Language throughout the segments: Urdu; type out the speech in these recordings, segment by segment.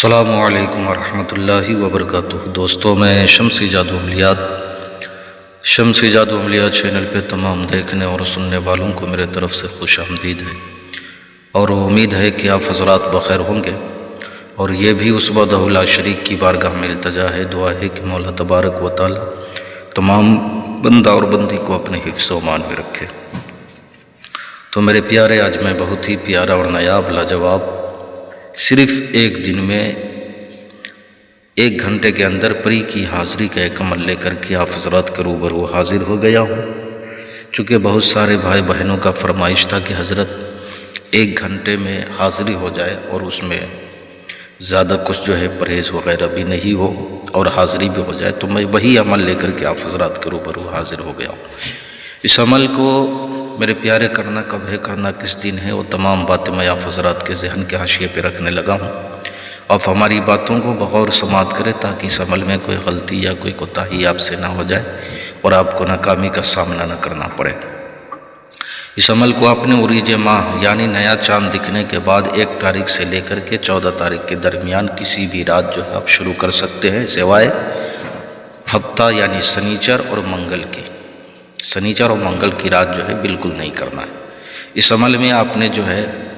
السلام علیکم ورحمۃ اللہ وبرکاتہ۔ دوستوں، میں شمسی جادو عملیات چینل پہ تمام دیکھنے اور سننے والوں کو میرے طرف سے خوش آمدید ہے، اور امید ہے کہ آپ حضرات بخیر ہوں گے۔ اور یہ بھی اس وحدہ لا شریک کی بارگاہ میں التجا ہے، دعا ہے کہ مولا تبارک و تعالی تمام بندہ اور بندی کو اپنے حفظ و امان میں رکھے۔ تو میرے پیارے، آج میں بہت ہی پیارا اور نایاب لاجواب، صرف ایک دن میں 1 گھنٹے کے اندر پری کی حاضری کا ایک عمل لے کر کے آپ حضرات کے روبرو حاضر ہو گیا ہوں۔ چونکہ بہت سارے بھائی بہنوں کا فرمائش تھا کہ حضرت 1 گھنٹے میں حاضری ہو جائے اور اس میں زیادہ کچھ پرہیز وغیرہ بھی نہیں ہو اور حاضری بھی ہو جائے، تو میں وہی عمل لے کر کے آپ حضرات کے روبرو حاضر ہو گیا ہوں۔ اس عمل کو میرے پیارے کرنا کب ہے، کرنا کس دن ہے، وہ تمام باتیں میں آپ حضرات کے ذہن کے حاشیے پہ رکھنے لگا ہوں۔ آپ ہماری باتوں کو بغور سماعت کریں تاکہ اس عمل میں کوئی غلطی یا کوئی کوتاہی آپ سے نہ ہو جائے اور آپ کو ناکامی کا سامنا نہ کرنا پڑے۔ اس عمل کو آپ نے عروج ماہ یعنی نیا چاند دکھنے کے بعد 1 تاریخ سے لے کر کے 14 تاریخ کے درمیان کسی بھی رات آپ شروع کر سکتے ہیں، سوائے ہفتہ یعنی سنیچر اور منگل کی۔ سنیچر اور منگل کی رات بالکل نہیں کرنا ہے۔ اس عمل میں آپ نے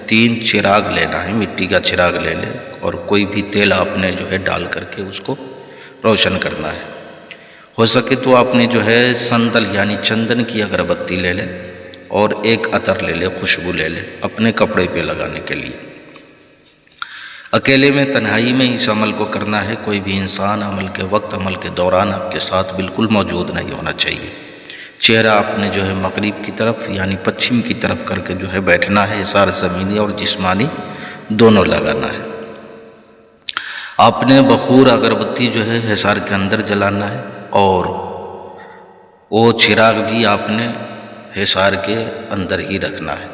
3 چراغ لینا ہے، مٹی کا چراغ لے لیں اور کوئی بھی تیل آپ نے ڈال کر کے اس کو روشن کرنا ہے۔ ہو سکے تو آپ نے سندل یعنی چندن کی اگربتی لے لیں اور 1 عطر لے لیں، خوشبو لے لیں اپنے کپڑے پہ لگانے کے لیے۔ اکیلے میں تنہائی میں اس عمل کو کرنا ہے، کوئی بھی انسان عمل کے وقت عمل کے دوران آپ کے ساتھ بالکل موجود نہیں ہونا چاہیے۔ چہرہ آپ نے مغرب کی طرف یعنی پچھم کی طرف کر کے بیٹھنا ہے، احسار زمینی اور جسمانی دونوں لگانا ہے۔ آپ نے بخور اگربتی احسار کے اندر جلانا ہے اور وہ چراغ بھی آپ نے احسار کے اندر ہی رکھنا ہے،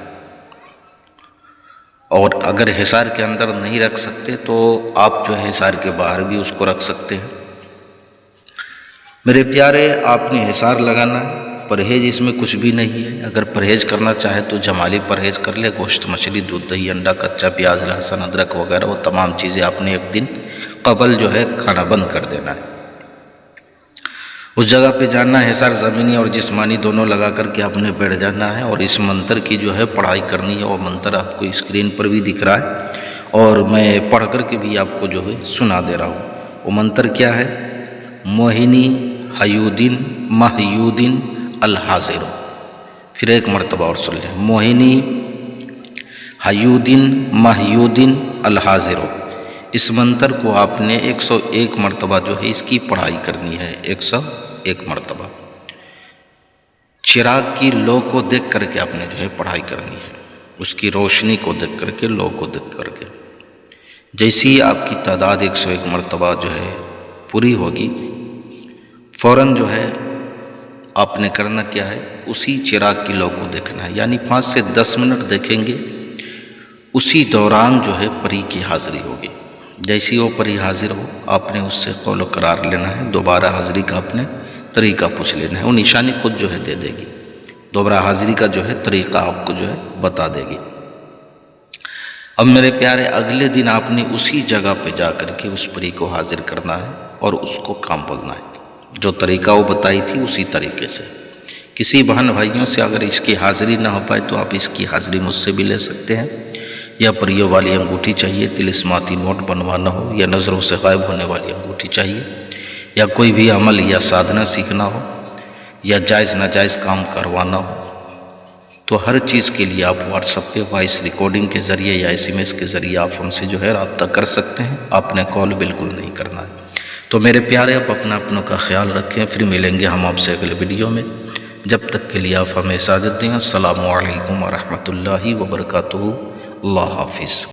اور اگر احسار کے اندر نہیں رکھ سکتے تو آپ احسار کے باہر بھی اس کو رکھ سکتے ہیں۔ میرے پیارے، آپ نے احسار لگانا ہے، پرہیز اس میں کچھ بھی نہیں ہے۔ اگر پرہیز کرنا چاہے تو جمالی پرہیز کر لے، گوشت مچھلی دودھ دہی انڈا کچا پیاز لہسن ادرک وغیرہ وہ تمام چیزیں آپ نے 1 دن قبل کھانا بند کر دینا ہے۔ اس جگہ پہ جانا ہے، احسار زمینی اور جسمانی دونوں لگا کر کے آپ نے بیٹھ جانا ہے اور اس منتر کی پڑھائی کرنی ہے۔ وہ منتر آپ کو اسکرین پر بھی دکھ رہا ہے اور میں پڑھ کر کے بھی آپ کو سنا دے رہا ہوں۔ وہ منتر کیا ہے؟ موہنی ہیودن مہیودن الحاضر۔ پھر 1 مرتبہ اور سن لیں، موہنی ہیودن مہیودن الحاضر۔ اس منتر کو آپ نے 101 مرتبہ اس کی پڑھائی کرنی ہے، 101 مرتبہ۔ چراغ کی لو کو دیکھ کر کے آپ نے پڑھائی کرنی ہے، اس کی روشنی کو دیکھ کر کے، لو کو دیکھ کر کے۔ جیسی آپ کی تعداد 101 مرتبہ پوری ہوگی، فوراً آپ نے کرنا کیا ہے، اسی چراغ کی لو کو دیکھنا ہے، یعنی 5 سے 10 منٹ دیکھیں گے، اسی دوران پری کی حاضری ہوگی۔ جیسی وہ پری حاضر ہو، آپ نے اس سے قول و قرار لینا ہے، دوبارہ حاضری کا آپ نے طریقہ پوچھ لینا ہے، وہ نشانی خود دے دے گی، دوبارہ حاضری کا طریقہ آپ کو بتا دے گی۔ اب میرے پیارے، اگلے دن آپ نے اسی جگہ پہ جا کر کے اس پری کو حاضر کرنا ہے اور اس کو کام بولنا ہے، جو طریقہ وہ بتائی تھی اسی طریقے سے۔ کسی بہن بھائیوں سے اگر اس کی حاضری نہ ہو پائے تو آپ اس کی حاضری مجھ سے بھی لے سکتے ہیں، یا پریوں والی انگوٹھی چاہیے، طلسماتی نوٹ بنوانا ہو، یا نظروں سے غائب ہونے والی انگوٹھی چاہیے، یا کوئی بھی عمل یا سادھنا سیکھنا ہو، یا جائز ناجائز کام کروانا ہو، تو ہر چیز کے لیے آپ واٹس ایپ پہ وائس ریکارڈنگ کے ذریعے یا SMS کے ذریعے آپ ہم سے رابطہ کر سکتے ہیں۔ آپ نے کال بالکل نہیں کرنا ہے۔ تو میرے پیارے، آپ اپنوں کا خیال رکھیں، پھر ملیں گے ہم آپ سے اگلے ویڈیو میں۔ جب تک کے لیے آپ ہمیں اجازت دیں۔ السلام علیکم ورحمۃ اللہ وبرکاتہ۔ اللہ حافظ۔